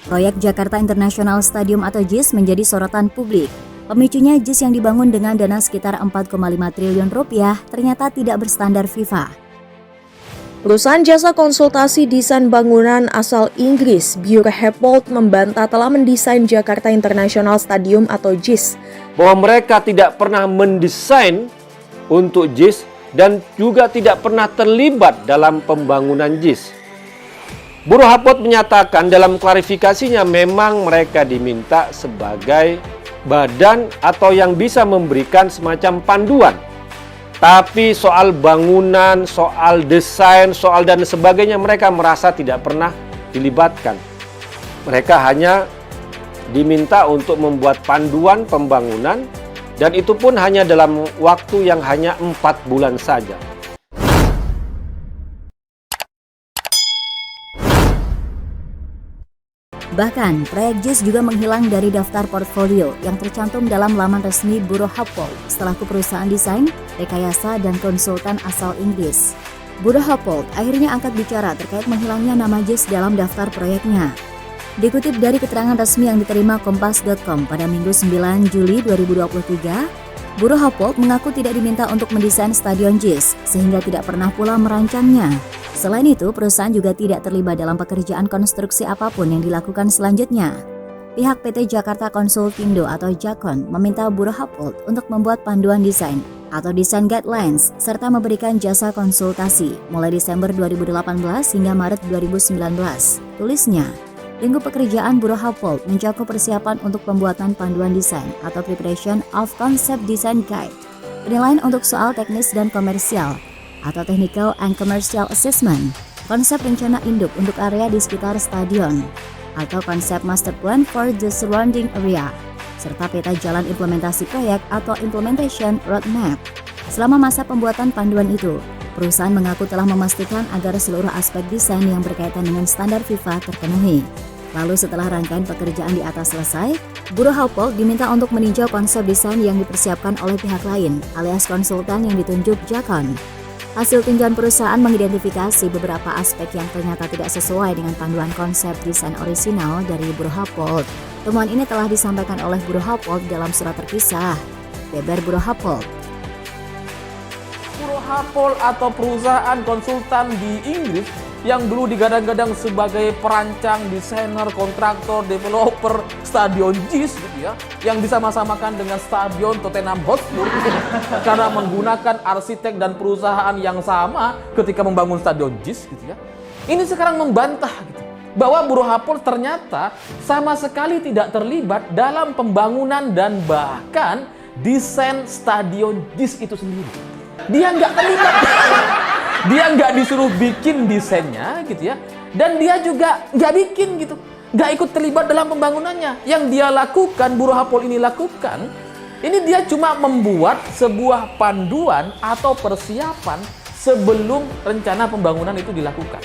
Proyek Jakarta International Stadium atau JIS menjadi sorotan publik. Pemicunya JIS yang dibangun dengan dana sekitar 4,5 triliun rupiah ternyata tidak berstandar FIFA. Perusahaan jasa konsultasi desain bangunan asal Inggris, Buro Happold, membantah telah mendesain Jakarta International Stadium atau JIS. Bahwa mereka tidak pernah mendesain untuk JIS dan juga tidak pernah terlibat dalam pembangunan JIS. Buro Happold menyatakan dalam klarifikasinya memang mereka diminta sebagai badan atau yang bisa memberikan semacam panduan. Tapi soal bangunan, soal desain, soal dan sebagainya mereka merasa tidak pernah dilibatkan. Mereka hanya diminta untuk membuat panduan pembangunan dan itu pun hanya dalam waktu yang hanya 4 bulan saja. Bahkan, proyek JIS juga menghilang dari daftar portfolio yang tercantum dalam laman resmi Buro Happold setelah perusahaan desain, rekayasa, dan konsultan asal Inggris. Buro Happold akhirnya angkat bicara terkait menghilangnya nama JIS dalam daftar proyeknya. Dikutip dari keterangan resmi yang diterima Kompas.com pada Minggu 9 Juli 2023, Buro Happold mengaku tidak diminta untuk mendesain stadion JIS, sehingga tidak pernah pula merancangnya. Selain itu, perusahaan juga tidak terlibat dalam pekerjaan konstruksi apapun yang dilakukan selanjutnya. Pihak PT Jakarta Konsultindo atau Jakon meminta Buro Happold untuk membuat panduan desain atau desain guidelines serta memberikan jasa konsultasi mulai Desember 2018 hingga Maret 2019. Tulisnya, lingkup pekerjaan Buro Happold mencakup persiapan untuk pembuatan panduan desain atau preparation of concept design guide, penilaian untuk soal teknis dan komersial, atau Technical and Commercial Assessment, konsep rencana induk untuk area di sekitar stadion, atau konsep master plan for the surrounding area, serta peta jalan implementasi proyek atau implementation roadmap. Selama masa pembuatan panduan itu, perusahaan mengaku telah memastikan agar seluruh aspek desain yang berkaitan dengan standar FIFA terpenuhi. Lalu setelah rangkaian pekerjaan di atas selesai, Buro Happold diminta untuk meninjau konsep desain yang dipersiapkan oleh pihak lain alias konsultan yang ditunjuk Jakon. Hasil tinjauan perusahaan mengidentifikasi beberapa aspek yang ternyata tidak sesuai dengan panduan konsep desain orisinal dari Buro Happold. Temuan ini telah disampaikan oleh Buro Happold dalam surat terpisah. Beber Buro Happold. Buro Happold atau perusahaan konsultan di Inggris yang dulu digadang-gadang sebagai perancang, desainer, kontraktor, developer stadion JIS gitu ya, yang disama-samakan dengan stadion Tottenham Hotspur karena menggunakan arsitek dan perusahaan yang sama ketika membangun stadion JIS gitu ya. Ini sekarang membantah gitu, bahwa Buro Happold ternyata sama sekali tidak terlibat dalam pembangunan dan bahkan desain stadion JIS itu sendiri. Dia nggak terlibat. Dia nggak disuruh bikin desainnya gitu ya, dan dia juga nggak bikin gitu, nggak ikut terlibat dalam pembangunannya. Yang dia lakukan, Buro Happold ini lakukan, ini dia cuma membuat sebuah panduan atau persiapan sebelum rencana pembangunan itu dilakukan.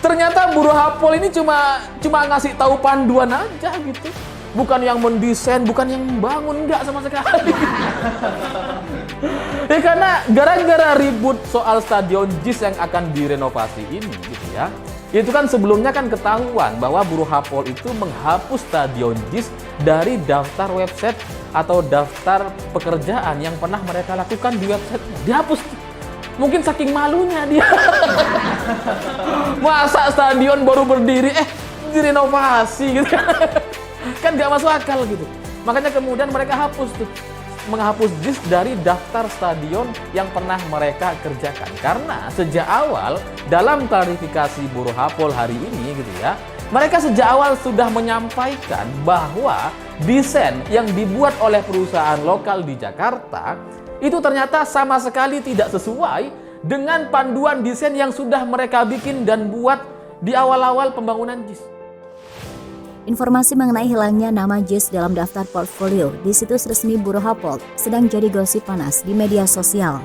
Ternyata Buro Happold ini cuma ngasih tahu panduan aja gitu, bukan yang mendesain, bukan yang membangun, enggak sama sekali. Ya karena gara-gara ribut soal stadion JIS yang akan direnovasi ini gitu ya. Itu kan sebelumnya kan ketahuan bahwa Buro Happold itu menghapus stadion JIS dari daftar website atau daftar pekerjaan yang pernah mereka lakukan di website. Dihapus. Mungkin saking malunya dia. Masa stadion baru berdiri direnovasi gitu. Kan gak masuk akal gitu. Makanya kemudian mereka menghapus JIS dari daftar stadion yang pernah mereka kerjakan. Karena sejak awal dalam klarifikasi Buro Happold hari ini gitu ya, mereka sejak awal sudah menyampaikan bahwa desain yang dibuat oleh perusahaan lokal di Jakarta itu ternyata sama sekali tidak sesuai dengan panduan desain yang sudah mereka bikin dan buat di awal-awal pembangunan JIS. Informasi mengenai hilangnya nama JIS dalam daftar portfolio di situs resmi Buro Happold sedang jadi gosip panas di media sosial.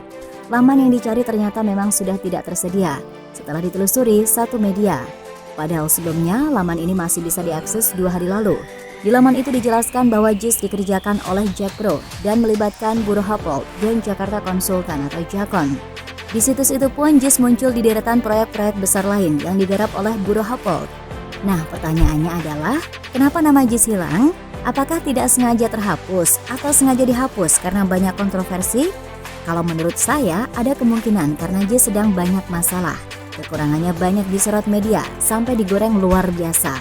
Laman yang dicari ternyata memang sudah tidak tersedia setelah ditelusuri satu media. Padahal sebelumnya laman ini masih bisa diakses 2 hari lalu. Di laman itu dijelaskan bahwa JIS dikerjakan oleh Jakpro dan melibatkan Buro Happold dan Jakarta Konsultan atau Jakon. Di situs itu pun JIS muncul di deretan proyek-proyek besar lain yang digarap oleh Buro Happold. Nah, pertanyaannya adalah, kenapa nama JIS hilang? Apakah tidak sengaja terhapus atau sengaja dihapus karena banyak kontroversi? Kalau menurut saya, ada kemungkinan karena JIS sedang banyak masalah. Kekurangannya banyak disorot media sampai digoreng luar biasa.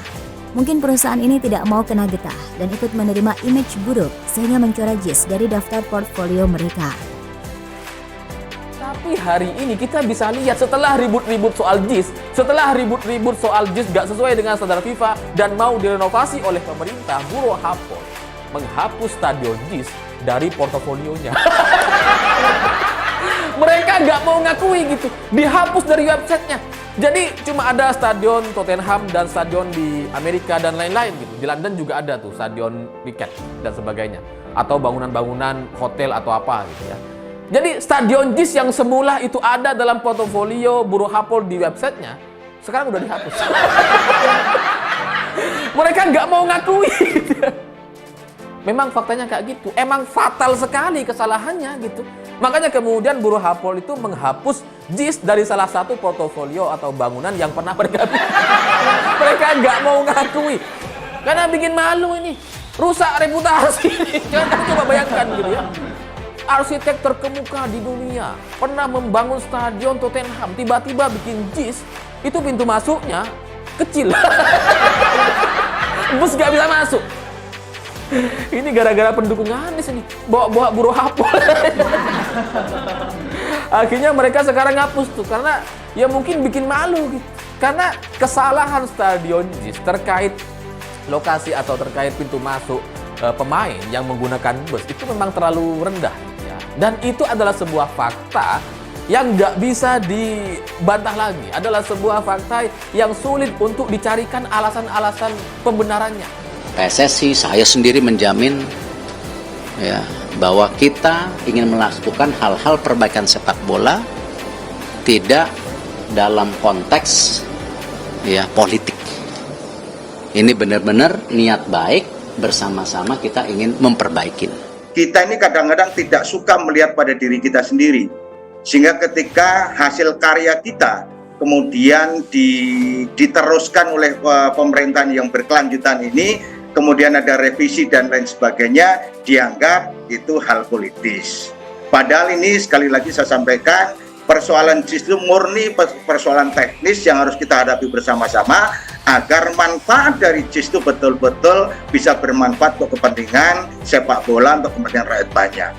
Mungkin perusahaan ini tidak mau kena getah dan ikut menerima image buruk sehingga mencoret JIS dari daftar portfolio mereka. Tapi hari ini kita bisa lihat setelah ribut-ribut soal JIS, gak sesuai dengan standar FIFA dan mau direnovasi oleh pemerintah, Bureau Happold menghapus stadion JIS dari portofolionya. Mereka gak mau ngakui gitu, dihapus dari websitenya. Jadi cuma ada stadion Tottenham dan stadion di Amerika dan lain-lain gitu. Di London juga ada tuh stadion Wicket dan sebagainya, atau bangunan-bangunan hotel atau apa gitu ya. Jadi stadion JIS yang semula itu ada dalam portofolio Bureau Happold di websitenya, sekarang udah dihapus. Mereka nggak mau ngakui. Memang faktanya kayak gitu. Emang fatal sekali kesalahannya gitu. Makanya kemudian Bureau Happold itu menghapus JIS dari salah satu portofolio atau bangunan yang pernah mereka bikin. Mereka nggak mau ngakui. Karena bikin malu ini. Rusak reputasi. Jangan coba bayangkan gitu ya. Arsitek terkemuka di dunia pernah membangun stadion Tottenham, tiba-tiba bikin JIS, itu pintu masuknya kecil. Bus gak bisa masuk. Ini gara-gara pendukung Anies ini, bawa Bureau Happold. Akhirnya mereka sekarang ngapus tuh, karena ya mungkin bikin malu gitu. Karena kesalahan stadion JIS terkait lokasi atau terkait pintu masuk pemain yang menggunakan bus itu memang terlalu rendah. Dan itu adalah sebuah fakta yang nggak bisa dibantah lagi. Adalah sebuah fakta yang sulit untuk dicarikan alasan-alasan pembenarannya. PSSI, saya sendiri menjamin ya, bahwa kita ingin melakukan hal-hal perbaikan sepak bola tidak dalam konteks ya politik. Ini benar-benar niat baik, bersama-sama kita ingin memperbaiki. Kita ini kadang-kadang tidak suka melihat pada diri kita sendiri. Sehingga ketika hasil karya kita kemudian diteruskan oleh pemerintahan yang berkelanjutan ini, kemudian ada revisi dan lain sebagainya, dianggap itu hal politis. Padahal ini sekali lagi saya sampaikan, persoalan JIS itu murni persoalan teknis yang harus kita hadapi bersama-sama agar manfaat dari JIS itu betul-betul bisa bermanfaat untuk kepentingan sepak bola, untuk kepentingan rakyat banyak.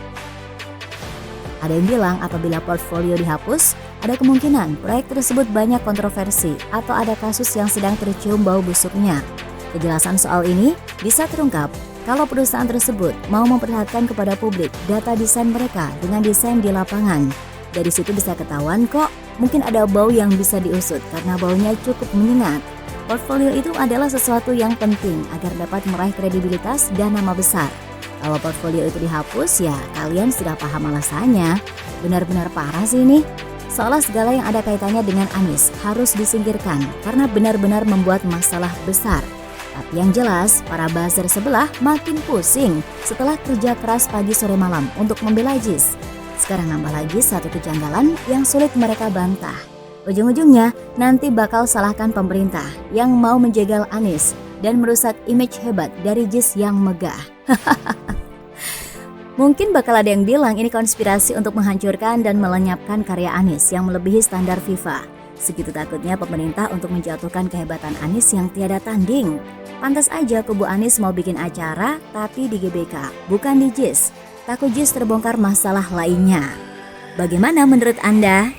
Ada yang bilang apabila portfolio dihapus, ada kemungkinan proyek tersebut banyak kontroversi atau ada kasus yang sedang tercium bau busuknya. Kejelasan soal ini bisa terungkap kalau perusahaan tersebut mau memperlihatkan kepada publik data desain mereka dengan desain di lapangan. Dari situ bisa ketahuan kok, mungkin ada bau yang bisa diusut karena baunya cukup menyengat. Portfolio itu adalah sesuatu yang penting agar dapat meraih kredibilitas dan nama besar. Kalau portfolio itu dihapus, ya kalian sudah paham alasannya. Benar-benar parah sih ini. Seolah segala yang ada kaitannya dengan Anies harus disingkirkan karena benar-benar membuat masalah besar. Tapi yang jelas, para buzzer sebelah makin pusing setelah kerja keras pagi sore malam untuk membela JIS. Sekarang nambah lagi satu kejanggalan yang sulit mereka bantah. Ujung-ujungnya nanti bakal salahkan pemerintah yang mau menjegal Anies dan merusak image hebat dari JIS yang megah. Mungkin bakal ada yang bilang ini konspirasi untuk menghancurkan dan melenyapkan karya Anies yang melebihi standar FIFA. Segitu takutnya pemerintah untuk menjatuhkan kehebatan Anies yang tiada tanding. Pantas aja kubu Anies mau bikin acara tapi di GBK, bukan di JIS. Takut JIS terbongkar masalah lainnya. Bagaimana menurut Anda?